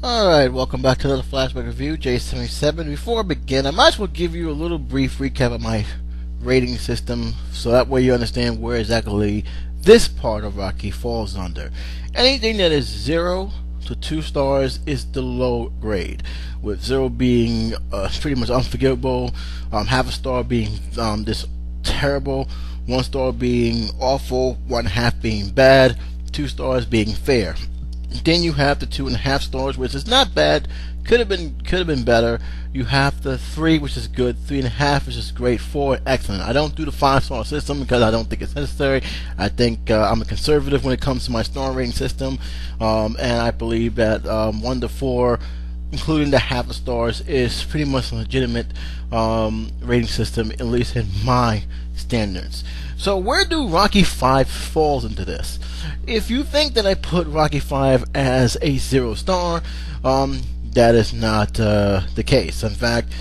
Alright, welcome back to another Flashback review, J77. Before I begin, I might as well give you a little brief recap of my rating system so that way you understand where exactly this part of Rocky falls under. Anything that is 0 to 2 stars is the low grade, with 0 being pretty much unforgivable, half a star being this terrible, 1 star being awful, 1/2 being bad, 2 stars being fair. Then you have the 2.5 stars, which is not bad. Could have been better. You have the 3, which is good. 3.5, which is great. 4, excellent. I don't do the 5-star system because I don't think it's necessary. I think I'm a conservative when it comes to my star rating system, and I believe that 1 to 4, including the half a stars, is pretty much a legitimate rating system, at least in my standards. So where do Rocky 5 falls into this? If you think that I put Rocky 5 as a 0 star, that is not the case. In fact,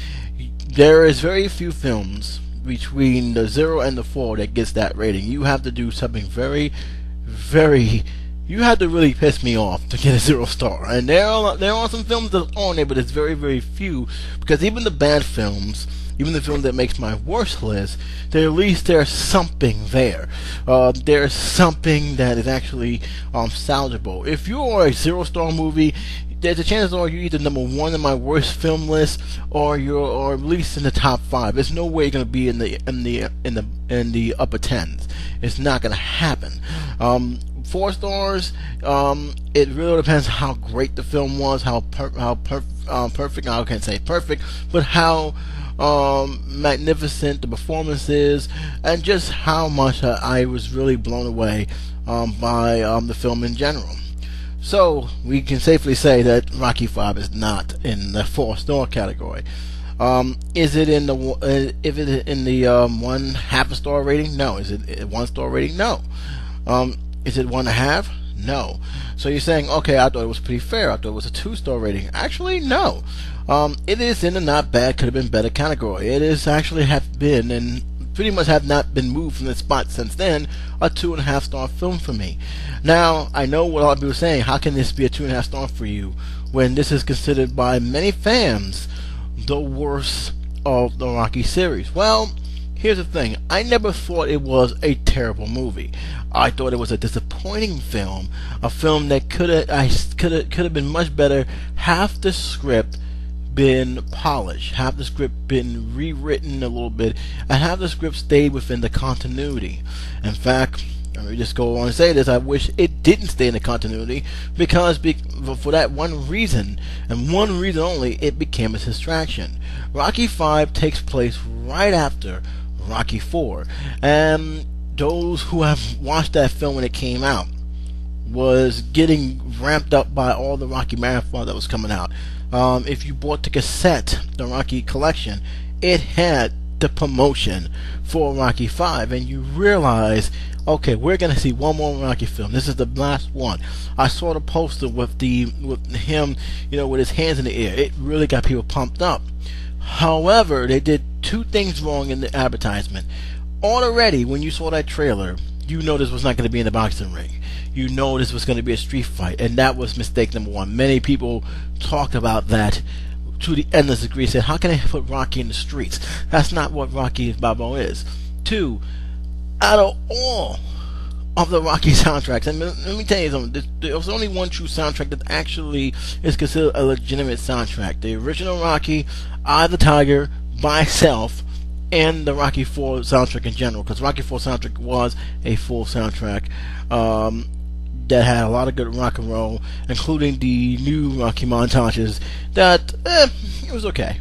there is very few films between the 0 and the 4 that gets that rating. You have to do something you have to really piss me off to get a 0 star. And there are some films that are on there, but it's very few, because even the bad films, even the film that makes my worst list, at least there's something there. There's something that is actually salvageable. If you are a 0-star movie, there's a chances are you're either number 1 in my worst film list, or you're at least in the top 5. There's no way you're gonna be in the upper 10s. It's not gonna happen. 4 stars. It really depends how great the film was, how perfect. I can't say perfect, but how magnificent the performance is, and just how much I was really blown away by the film in general. So we can safely say that Rocky 5 is not in the 4-star category. Is it in the 1/2 star rating? No. Is it a 1-star rating? No. Is it 1.5? No. So you're saying, okay, I thought it was pretty fair. I thought it was a 2-star rating. Actually, no. It is in the not bad, could have been better category. It is actually have been, and pretty much have not been moved from the spot since then, a 2.5 star film for me. Now, I know what a lot of people are saying, how can this be a 2.5 star for you, when this is considered by many fans the worst of the Rocky series? Well, here's the thing. I never thought it was a terrible movie. I thought it was a disappointing film, a film that could have been much better. Half the script been polished, half the script been rewritten a little bit, and half the script stayed within the continuity. In fact, let me just go on and say this, I wish it didn't stay in the continuity, because for that one reason, and one reason only, it became a distraction. Rocky 5 takes place right after Rocky 4, and those who have watched that film when it came out was getting ramped up by all the Rocky marathon that was coming out. If you bought the cassette, the Rocky collection, it had the promotion for Rocky 5, and you realize, okay, we're gonna see one more Rocky film. This is the last one. I saw the poster with him, with his hands in the air. It really got people pumped up. However, they did 2 things wrong in the advertisement. Already, when you saw that trailer, you know this was not going to be in the boxing ring. You know this was going to be a street fight, and that was mistake number 1. Many people talked about that to the endless degree, said, how can they put Rocky in the streets? That's not what Rocky Balboa is. 2, out of all of the Rocky soundtracks, and let me tell you something, there's only one true soundtrack that actually is considered a legitimate soundtrack. The original Rocky, Eye of the Tiger, by itself, and the Rocky 4 soundtrack in general, because Rocky 4 soundtrack was a full soundtrack that had a lot of good rock and roll, including the new Rocky montages that, it was okay.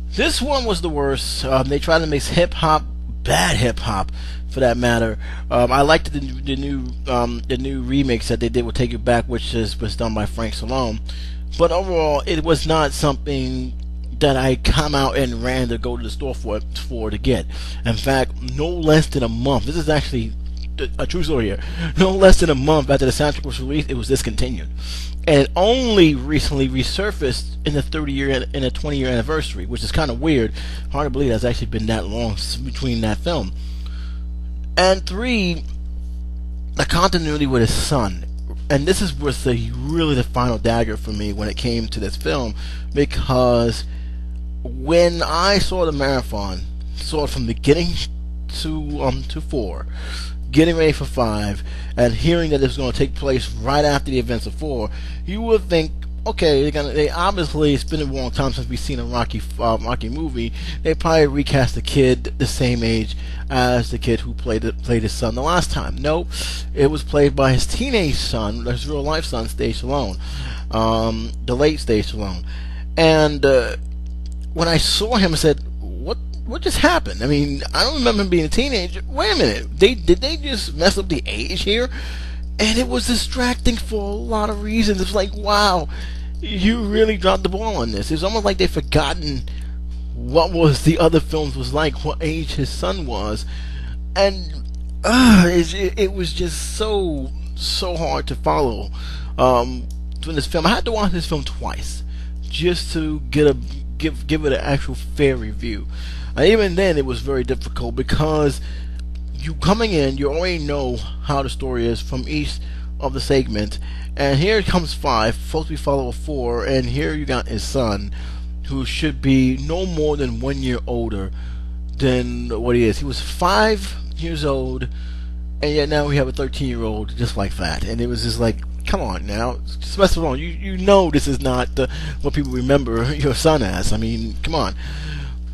This one was the worst. They tried to mix hip-hop, bad hip-hop, for that matter. I liked the new remix that they did with Take It Back, which was done by Frank Stallone, but overall, it was not something that I come out and ran to go to the store for to get. In fact, no less than a month. This is actually a true story here. No less than a month after the soundtrack was released, it was discontinued, and it only recently resurfaced in the 20-year anniversary, which is kind of weird. Hard to believe it's actually been that long between that film. And 3, the continuity with his son. and this was really the final dagger for me when it came to this film, because when I saw the marathon, saw it from beginning to 4, getting ready for 5, and hearing that it's going to take place right after the events of 4, you would think, okay, they obviously, it's been a long time since we've seen a Rocky movie. They probably recast the kid the same age as the kid who played his son the last time. Nope, it was played by his teenage son, his real life son, Stage Stallone, the late Stage Stallone. And when I saw him, I said, what just happened? I mean, I don't remember him being a teenager. Wait a minute, did they just mess up the age here? And it was distracting for a lot of reasons. It's like, wow, you really dropped the ball on this. It's almost like they've forgotten what was the other films was like, what age his son was. And it was just so hard to follow from this film. I had to watch this film twice just to give it an actual fair review. And even then, it was very difficult, because you coming in, you already know how the story is from each of the segments, and here comes 5, supposed to be followed 4, and here you got his son, who should be no more than 1 year older than what he is. He was 5 years old, and yet now we have a 13-year-old just like that. And it was just like, come on now, Sylvester Stallone, you know this is not what people remember your son as. I mean, come on.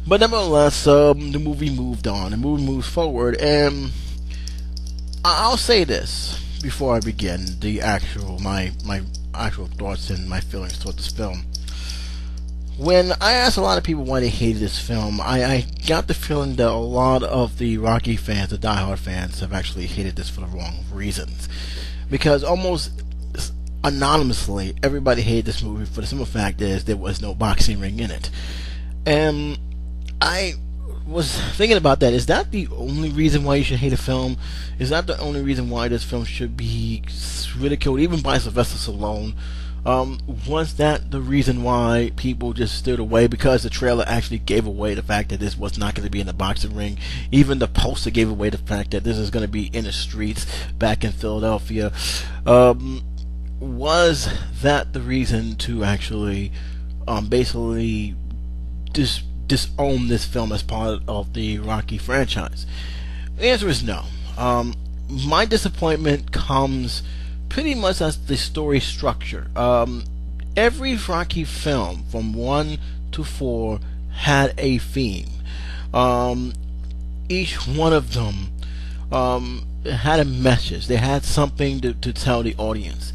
But nevertheless, the movie moved on. The movie moves forward, and I'll say this before I begin my actual thoughts and my feelings toward this film. When I asked a lot of people why they hated this film, I got the feeling that a lot of the Rocky fans, the diehard fans, have actually hated this for the wrong reasons. Because almost anonymously, everybody hated this movie for the simple fact is there was no boxing ring in it. And I was thinking about that. Is that the only reason why you should hate a film? Is that the only reason why this film should be ridiculed, even by Sylvester Stallone? Was that the reason why people just stood away? Because the trailer actually gave away the fact that this was not going to be in the boxing ring. Even the poster gave away the fact that this is going to be in the streets back in Philadelphia. Was that the reason to actually basically disown this film as part of the Rocky franchise? The answer is no. My disappointment comes pretty much as the story structure. Every Rocky film from 1 to 4 had a theme. Each one of them had a message. They had something to tell the audience.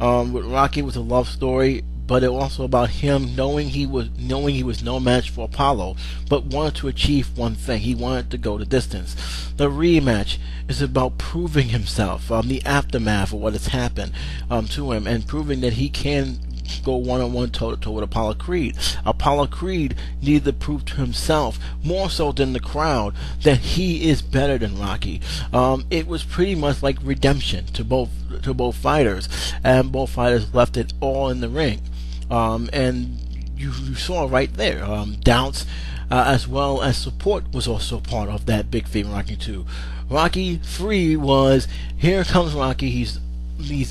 With Rocky, it was a love story, but it was also about him knowing he was no match for Apollo, but wanted to achieve one thing. He wanted to go the distance. The rematch is about proving himself, the aftermath of what has happened to him, and proving that he can go one-on-one, toe-to-toe with Apollo Creed. Apollo Creed needed to prove to himself, more so than the crowd, that he is better than Rocky. It was pretty much like redemption to both fighters, and both fighters left it all in the ring. And you saw right there, doubts as well as support was also part of that big theme. Rocky 2. Rocky 3 was, here comes Rocky, he's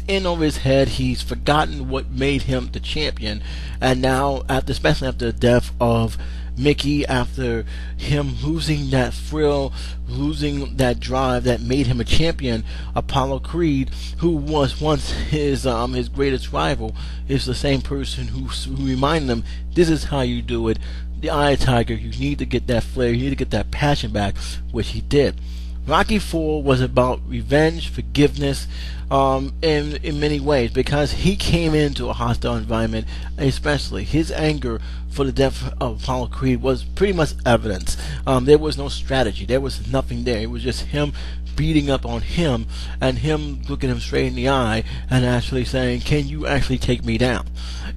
in over his head, he's forgotten what made him the champion, and now, especially after the death of Mickey, after him losing that thrill, losing that drive that made him a champion, Apollo Creed, who was once his greatest rival, is the same person who reminded him, this is how you do it. The Eye of Tiger, you need to get that flair, you need to get that passion back, which he did. Rocky 4 was about revenge, forgiveness, in many ways, because he came into a hostile environment. Especially his anger for the death of Apollo Creed was pretty much evidence. There was no strategy, there was nothing there. It was just him beating up on him, and him looking him straight in the eye and actually saying, can you actually take me down?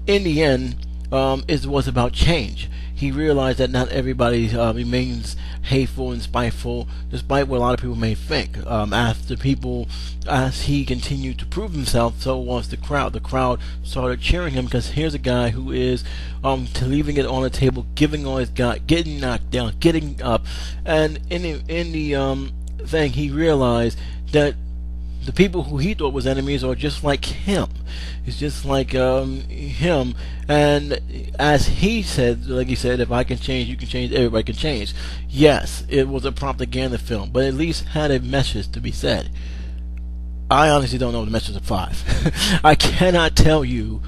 In the end, it was about change. He realized that not everybody remains hateful and spiteful, despite what a lot of people may think. As he continued to prove himself, so was the crowd. The crowd started cheering him, because here's a guy who is leaving it on the table, giving all he's got, getting knocked down, getting up, and in the thing, he realized that the people who he thought was enemies are just like him. It's just like him. And as he said, like he said, if I can change, you can change, everybody can change. Yes, it was a propaganda film, but at least had a message to be said. I honestly don't know the message of 5. I cannot tell you,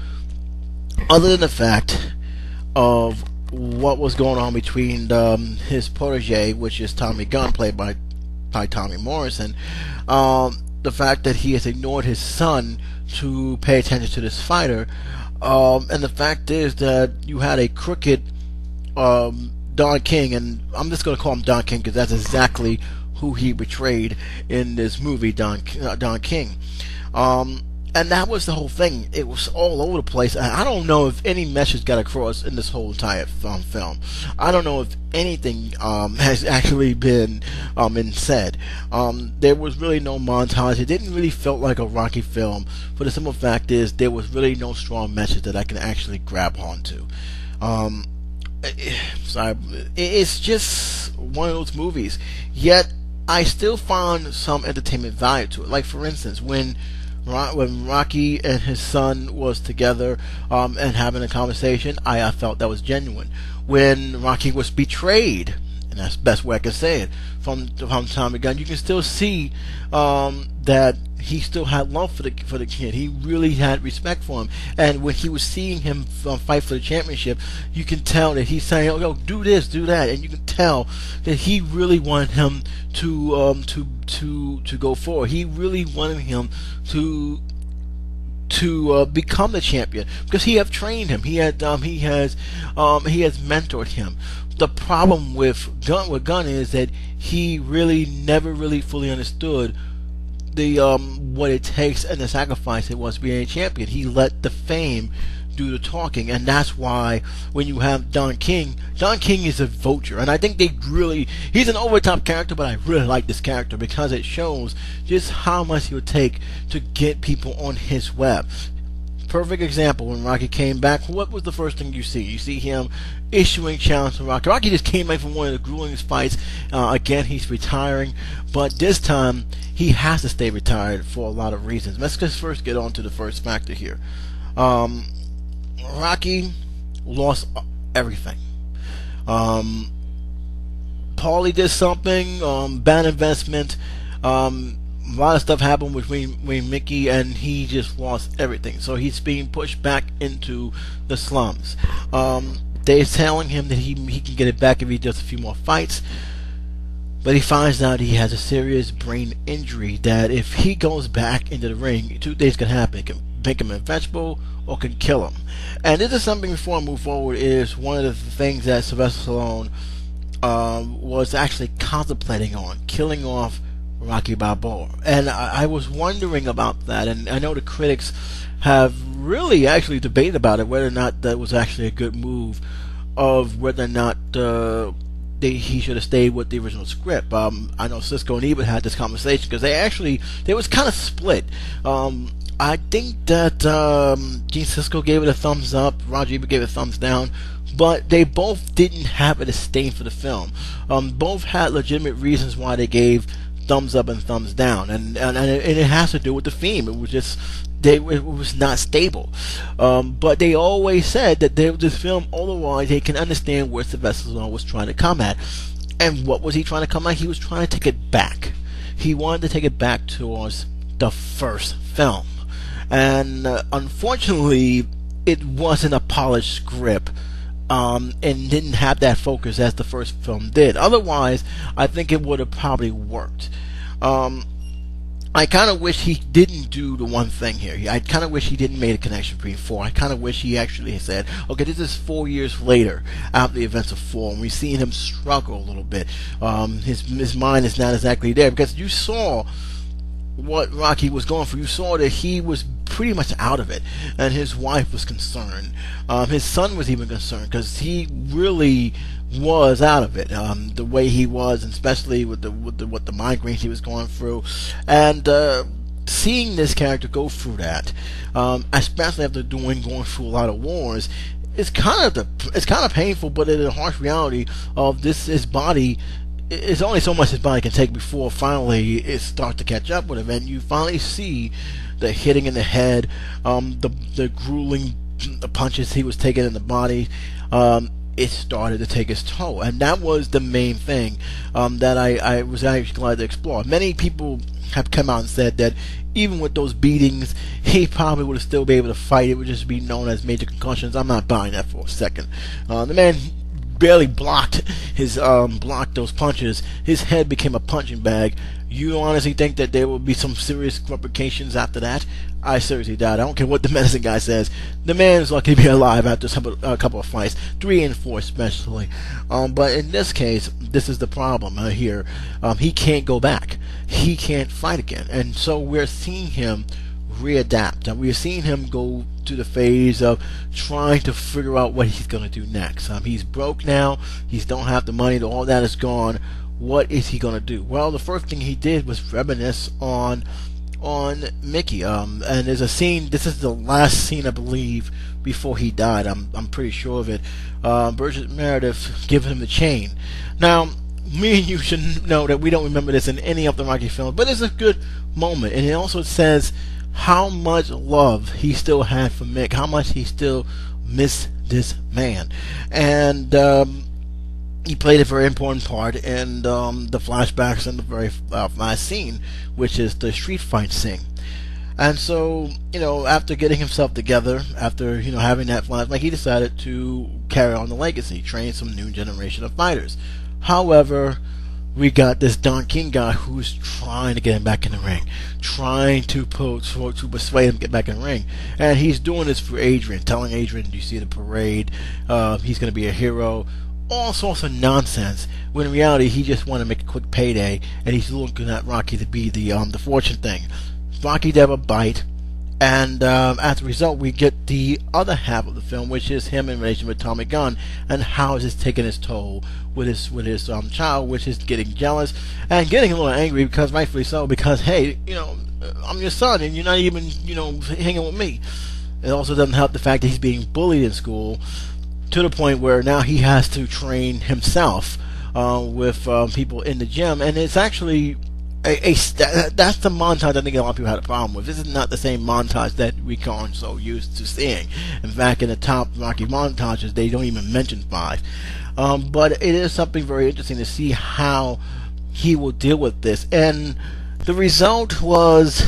other than the fact of what was going on between his protege, which is Tommy Gunn, played by Tommy Morrison. The fact that he has ignored his son to pay attention to this fighter, and the fact is that you had a crooked Don King, and I'm just going to call him Don King because that's exactly who he betrayed in this movie, Don King. And that was the whole thing. It was all over the place. I don't know if any message got across in this whole entire film. I don't know if anything has actually been said. There was really no montage. It didn't really feel like a Rocky film. For the simple fact is, there was really no strong message that I can actually grab onto. It's just one of those movies. Yet, I still found some entertainment value to it. Like, for instance, when Rocky and his son was together and having a conversation, I felt that was genuine. When Rocky was betrayed, and that's the best way I can say it, from Tommy Gunn, you can still see that he still had love for the kid. He really had respect for him. And when he was seeing him fight for the championship, you can tell that he's saying, "Oh, do this, do that," and you can tell that he really wanted him to go forward. He really wanted him to become the champion because he have trained him. He has mentored him. The problem with Gunn is that he really never really fully understood the what it takes and the sacrifice it was being a champion. He let the fame do the talking, and that's why when you have Don King is a vulture, and I think he's an over-the-top character, but I really like this character because it shows just how much he would take to get people on his web. Perfect example, when Rocky came back, what was the first thing you see? You see him issuing challenge to Rocky. Rocky just came back from one of the grueling fights. Again, he's retiring, but this time he has to stay retired for a lot of reasons. Let's just first get on to the first factor here. Rocky lost everything. Paulie did something, bad investment. A lot of stuff happened between Mickey, and he just lost everything. So he's being pushed back into the slums. They're telling him that he can get it back if he does a few more fights. But he finds out he has a serious brain injury that if he goes back into the ring, 2 things can happen. It can make him invincible or can kill him. And this is something, before I move forward, is one of the things that Sylvester Stallone was actually contemplating on, killing off Rocky Balboa. And I was wondering about that, and I know the critics have really actually debated about it, whether or not that was actually a good move, of whether or not he should have stayed with the original script. I know Cisco and Ebert had this conversation because they was kind of split. I think that Gene Siskel gave it a thumbs up, Roger Ebert gave it a thumbs down, but they both didn't have a disdain for the film. Both had legitimate reasons why they gave thumbs up and thumbs down, and it has to do with the theme. It was just it was not stable. But they always said that this film, otherwise they can understand where Sylvester Stallone was trying to come at. And what was he trying to come at? He was trying to take it back. He wanted to take it back towards the first film. And unfortunately, it wasn't a polished script. And didn't have that focus as the first film did. Otherwise, I think it would have probably worked. I kind of wish he didn't do the one thing here. I kind of wish he didn't make a connection between 4. I kind of wish he actually said, okay, this is 4 years later after the events of 4, and we've seen him struggle a little bit. His mind is not exactly there, because you saw what Rocky was going for. You saw that he was pretty much out of it, and his wife was concerned. His son was even concerned because he really was out of it. The way he was, and especially with what the migraines he was going through, and seeing this character go through that, especially after going through a lot of wars, it's kind of painful, but it's a harsh reality of this. His body it's only so much his body can take before finally it starts to catch up with him, and you finally see the hitting in the head, the grueling punches he was taking in the body. It started to take its toll, and that was the main thing that I was actually glad to explore. Many people have come out and said that even with those beatings, he probably would have still been able to fight. It would just be known as major concussions. I'm not buying that for a second. The man barely blocked those punches. His head became a punching bag. You honestly think that there will be some serious repercussions after that? I seriously doubt. I don't care what the medicine guy says. The man is lucky to be alive after a couple of fights, 3 and 4 especially. But in this case, this is the problem here. He can't go back. He can't fight again, and so we're seeing him readapt. And we're seeing him go to the phase of trying to figure out what he's going to do next. He's broke now. He don't have the money. All that is gone. What is he going to do? Well, the first thing he did was reminisce on Mickey. And there's a scene. This is the last scene, I believe, before he died. I'm pretty sure of it. Burgess Meredith giving him the chain. Now, me and you should know that we don't remember this in any of the Rocky films, but it's a good moment, and it also says how much love he still had for Mick, how much he still missed this man. And he played a very important part in the flashbacks in the very last scene, which is the street fight scene. And so, after getting himself together, after, having that flashback, he decided to carry on the legacy, train some new generation of fighters. However, we got this Don King guy who's trying to get him back in the ring, trying to persuade him to get back in the ring. And he's doing this for Adrian, telling Adrian, you see the parade, he's going to be a hero, all sorts of nonsense, when in reality he just wanted to make a quick payday, and he's looking at Rocky to be the fortune thing. Rocky never bite, and as a result we get the other half of the film, which is him in relation with Tommy Gunn, and how is this taking its toll with his child, which is getting jealous and getting a little angry, because rightfully so, because hey, I'm your son and you're not even hanging with me. It also doesn't help the fact that he's being bullied in school to the point where now he has to train himself with people in the gym, and it's actually that's the montage I think a lot of people had a problem with. This is not the same montage that we aren't so used to seeing. In fact, in the top Rocky montages, they don't even mention 5. But it is something very interesting to see how he will deal with this. And the result was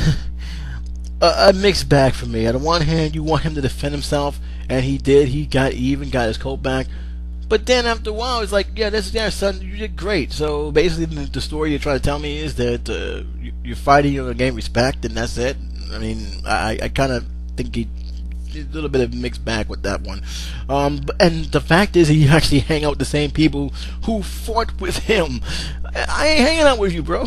a mixed bag for me. On the one hand, you want him to defend himself, and he did. He got his coat back. But then after a while, it's like, son, you did great. So basically, the story you're trying to tell me is that you're fighting, you're going to gain respect, and that's it. I mean, I kind of think he did a little bit of mixed bag with that one. And the fact is, he actually hang out with the same people who fought with him. I ain't hanging out with you, bro.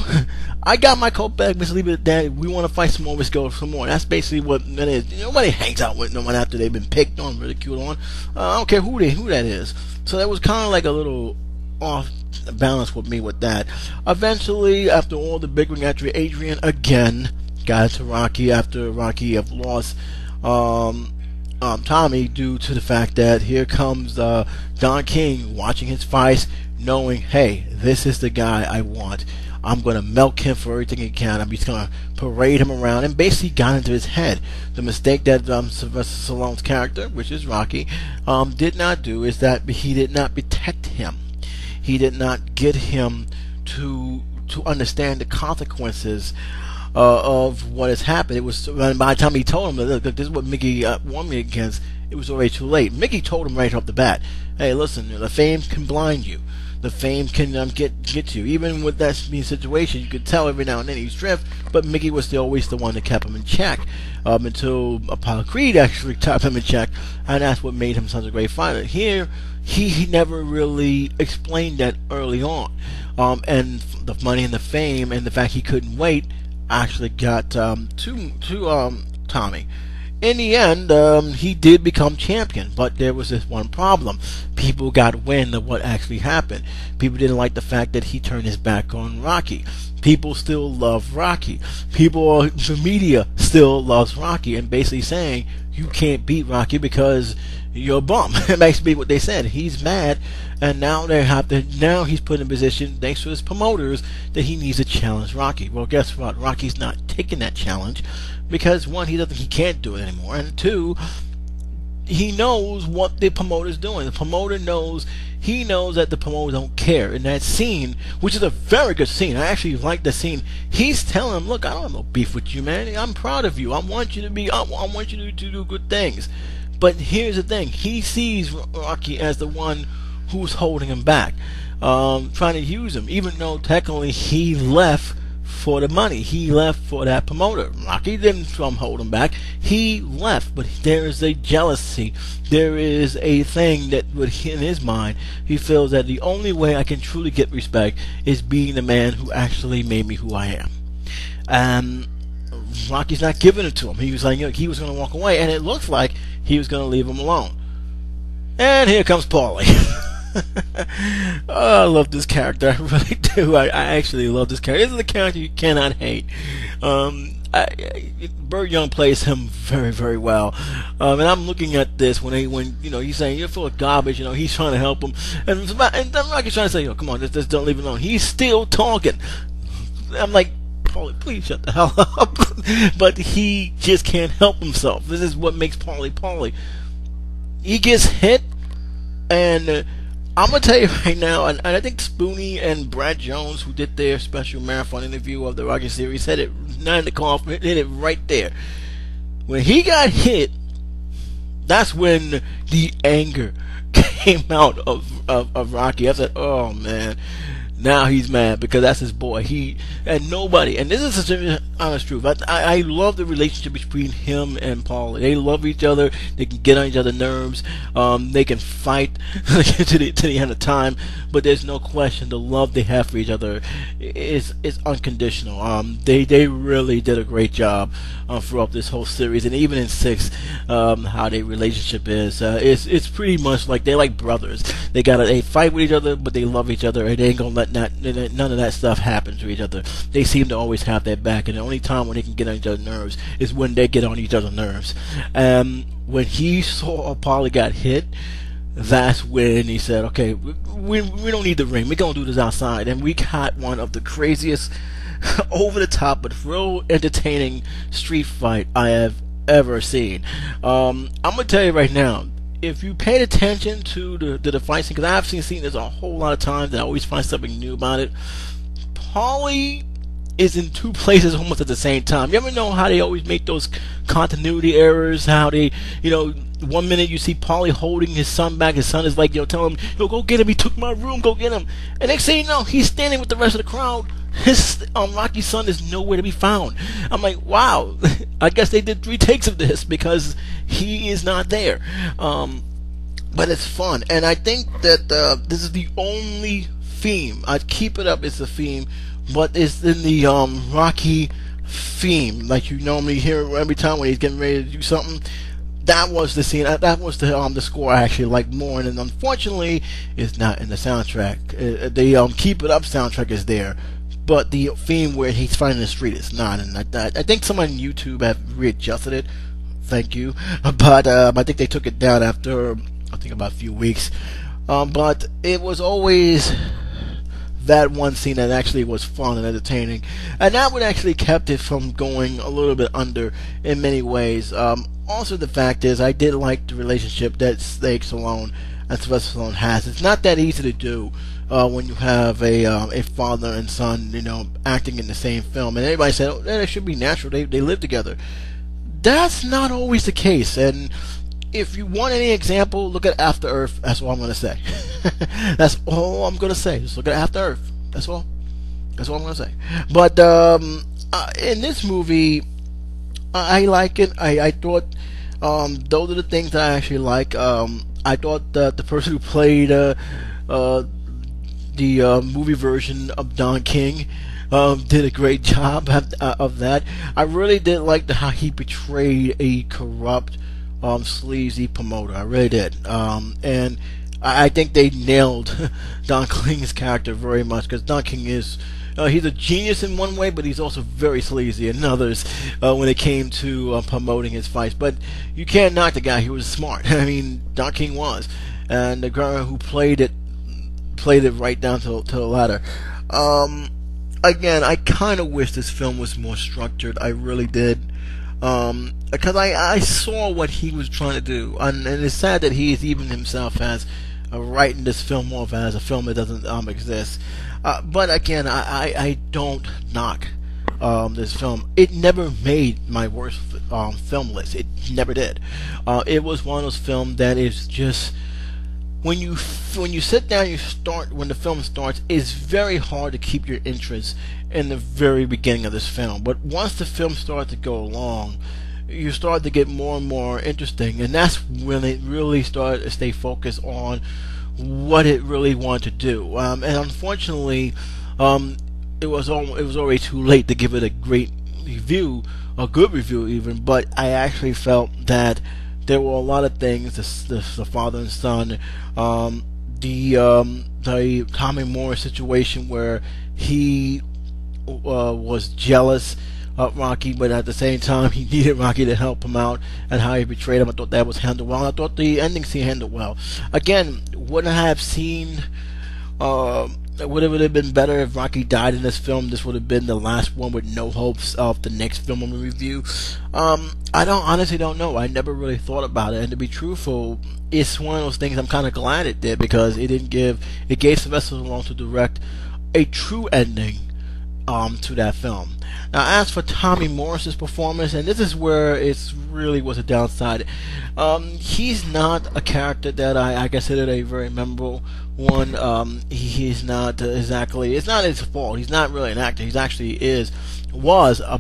I got my coat back. Let's leave it at that. We want to fight some more. Let's go some more. That's basically what it is. Nobody hangs out with no one after they've been picked on, ridiculed on. I don't care who that is. So that was kind of like a little off balance with me with that. Eventually, after all the bickering, after Adrian again got to Rocky after Rocky have lost Tommy due to the fact that here comes Don King watching his fights, knowing, hey, this is the guy I want. I'm going to milk him for everything he can. I'm just going to parade him around, and basically got into his head. The mistake that Sylvester Stallone's character, which is Rocky, did not do is that he did not protect him. He did not get him to understand the consequences of what has happened. It was by the time he told him, look, this is what Mickey warned me against, it was already too late. Mickey told him right off the bat, hey, listen, the fame can blind you. The fame can get you. Even with that situation, you could tell every now and then he's drift, but Mickey was still always the one that kept him in check until Apollo Creed actually kept him in check, and that's what made him such a great fighter. Here, he never really explained that early on, and the money and the fame and the fact he couldn't wait actually got to Tommy. In the end, he did become champion, but there was this one problem. People got wind of what actually happened. People didn't like the fact that he turned his back on Rocky. People still love Rocky. The media still loves Rocky, and basically saying, you can't beat Rocky because you're a bum. It makes me what they said. He's mad, and now now he's put in a position, thanks to his promoters, that he needs to challenge Rocky. Well, guess what? Rocky's not taking that challenge because, one, he can't do it anymore, and two, he knows what the promoter's doing. The promoter knows. He knows that the promoter don't care. In that scene, which is a very good scene, I actually like the scene. He's telling him, "Look, I don't have no beef with you, man. I'm proud of you. I want you to do good things." But here's the thing: he sees Rocky as the one who's holding him back, trying to use him, even though technically he left for the money. He left for that promoter. Rocky didn't hold him back. He left, but there is a jealousy. There is a thing that in his mind, he feels that the only way I can truly get respect is being the man who actually made me who I am. And Rocky's not giving it to him. He was like, he was going to walk away, and it looks like he was going to leave him alone. And here comes Paulie. Oh, I love this character. I really do. I actually love this character. This is a character you cannot hate. Burt Young plays him very, very well. And I'm looking at this when he's saying you're full of garbage. He's trying to help him, and then Rocky's trying to say, come on, just don't leave it alone. He's still talking. I'm like, Paulie, please shut the hell up. But he just can't help himself. This is what makes Paulie. He gets hit, and I'm going to tell you right now, and I think Spoonie and Brad Jones, who did their special marathon interview of the Rocky series, said it, not in the cough, hit it right there. When he got hit, that's when the anger came out of Rocky. I said, oh man, now he's mad because that's his boy. Nobody, and this is such an honest truth. I love the relationship between him and Paulie. They love each other. They can get on each other's nerves. They can fight to the end of time. But there's no question the love they have for each other is unconditional. They really did a great job throughout this whole series, and even in 6, how their relationship is. It's pretty much like they're like brothers. They fight with each other, but they love each other, and they ain't gonna let none of that stuff happen to each other. They seem to always have their back, and the only time when they can get on each other's nerves is when they get on each other's nerves. When he saw Paulie got hit, that's when he said, okay, we don't need the ring. We're going to do this outside. And we got one of the craziest, over-the-top, but real entertaining street fight I have ever seen. I'm going to tell you right now, if you paid attention to the fight scene, because I've seen this a whole lot of times, and I always find something new about it, Paulie is in two places almost at the same time. You ever know how they always make those continuity errors? How they, 1 minute you see Paulie holding his son back. His son is like, telling him, go get him. He took my room. Go get him. And next thing you know, he's standing with the rest of the crowd. His Rocky's son is nowhere to be found. I'm like, wow. I guess they did 3 takes of this because he is not there. But it's fun, and I think that this is the only theme. I'd keep it up. It's a theme, but it's in the Rocky theme, like you normally hear every time when he's getting ready to do something. That was the scene. That was the score I actually like more, and unfortunately, it's not in the soundtrack. The Keep It Up soundtrack is there, but the theme where he's fighting the street is not. And I think someone on YouTube have readjusted it. Thank you, but I think they took it down after about a few weeks. But it was always that one scene that actually was fun and entertaining, and that would actually kept it from going a little bit under in many ways. Also, the fact is, I did like the relationship that Stallone and Sylvester Stallone has. It's not that easy to do when you have a father and son, acting in the same film, and everybody said, "Oh, that should be natural. They live together." That's not always the case, and if you want any example, look at After Earth. That's all I'm going to say. That's all I'm going to say. Just look at After Earth. That's all. That's all I'm going to say. But in this movie, I like it. I thought those are the things that I actually like. I thought that the person who played the movie version of Don King did a great job of that. I really did like how he portrayed a corrupt, sleazy promoter. I really did. And I think they nailed Don King's character very much, because Don King is He's a genius in one way, but he's also very sleazy in others when it came to promoting his fights. But you can't knock the guy. He was smart. I mean, Don King was, and the guy who played it right down to the ladder. Again, I kind of wish this film was more structured. I really did. Because I saw what he was trying to do, and it's sad that he is even himself as writing this film off as a film that doesn't exist. But again, I don't knock this film. It never made my worst film list. It never did. It was one of those films that is just, when you sit down, when the film starts, it's very hard to keep your interest in the very beginning of this film. But once the film starts to go along, you start to get more and more interesting, and that's when it really started to stay focused on what it really wanted to do. And unfortunately, it was already too late to give it a great review, a good review even. But I actually felt that there were a lot of things, the father and son, the Tommy Moore situation where he was jealous of Rocky, but at the same time he needed Rocky to help him out, and how he betrayed him. I thought that was handled well. I thought the ending scene handled well. Again, would I have seen would it have been better if Rocky died in this film? This would have been the last one with no hopes of the next film I'm going to review. I honestly don't know. I never really thought about it, and to be truthful, it's one of those things I'm kind of glad it did, because it gave Sylvester Stallone to direct a true ending to that film. Now, as for Tommy Morris's performance, and this is where it really was a downside, he's not a character that I consider a very memorable one. He's not exactly, it's not his fault. He's not really an actor. He actually was a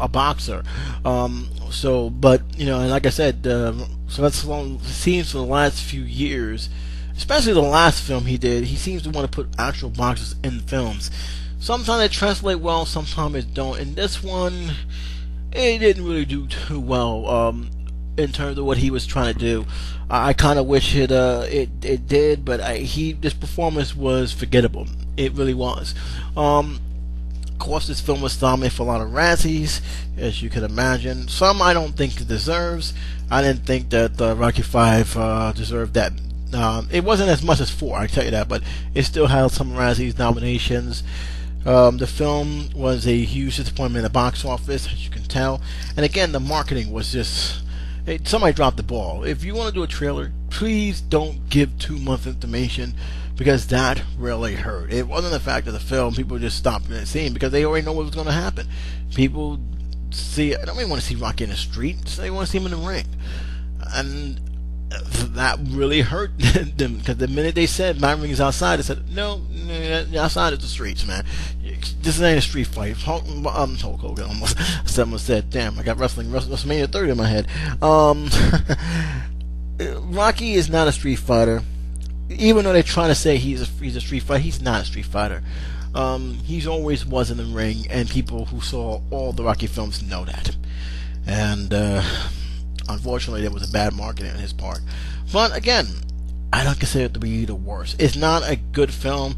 boxer. But and like I said, Sylvester Stallone seems for the last few years, especially the last film he did, he seems to want to put actual boxers in films. Sometimes they translate well, sometimes it don't. And this one, it didn't really do too well in terms of what he was trying to do. I kind of wish it did, but this performance was forgettable. It really was. Of course, this film was nominated for a lot of Razzies, as you can imagine. Some I don't think it deserves. I didn't think that Rocky V deserved that. It wasn't as much as 4, I can tell you that, but it still had some Razzies nominations. The film was a huge disappointment in the box office, as you can tell. And again, the marketing was just, somebody dropped the ball. If you want to do a trailer, please don't give too much information, because that really hurt. It wasn't the fact of the film. People just stopped seeing, because they already know what was going to happen. People I don't even want to see Rocky in the street. They want to see him in the ring. And that really hurt them, because the minute they said my ring is outside, they said no, outside is the streets, man. This ain't a street fight. Hulk Hogan almost. Someone said, "Damn, I got WrestleMania 30 in my head." Rocky is not a street fighter, even though they're trying to say he's a street fighter. He's not a street fighter. He's always was in the ring, and people who saw all the Rocky films know that. And unfortunately, there was a bad marketing on his part. But again, I don't consider it to be the worst. It's not a good film.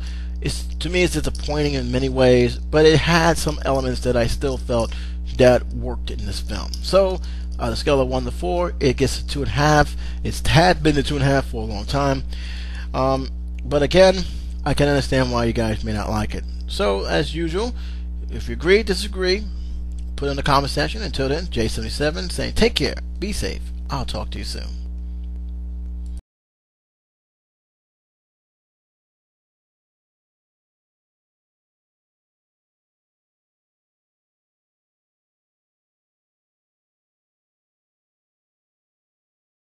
To me, it's disappointing in many ways, but it had some elements that I still felt that worked in this film. So, on a scale of 1 to 4, it gets a 2.5. It's had been a 2.5 for a long time. But again, I can understand why you guys may not like it. So, as usual, if you agree, disagree, put it in the comment section. Until then, J77 saying take care, be safe. I'll talk to you soon.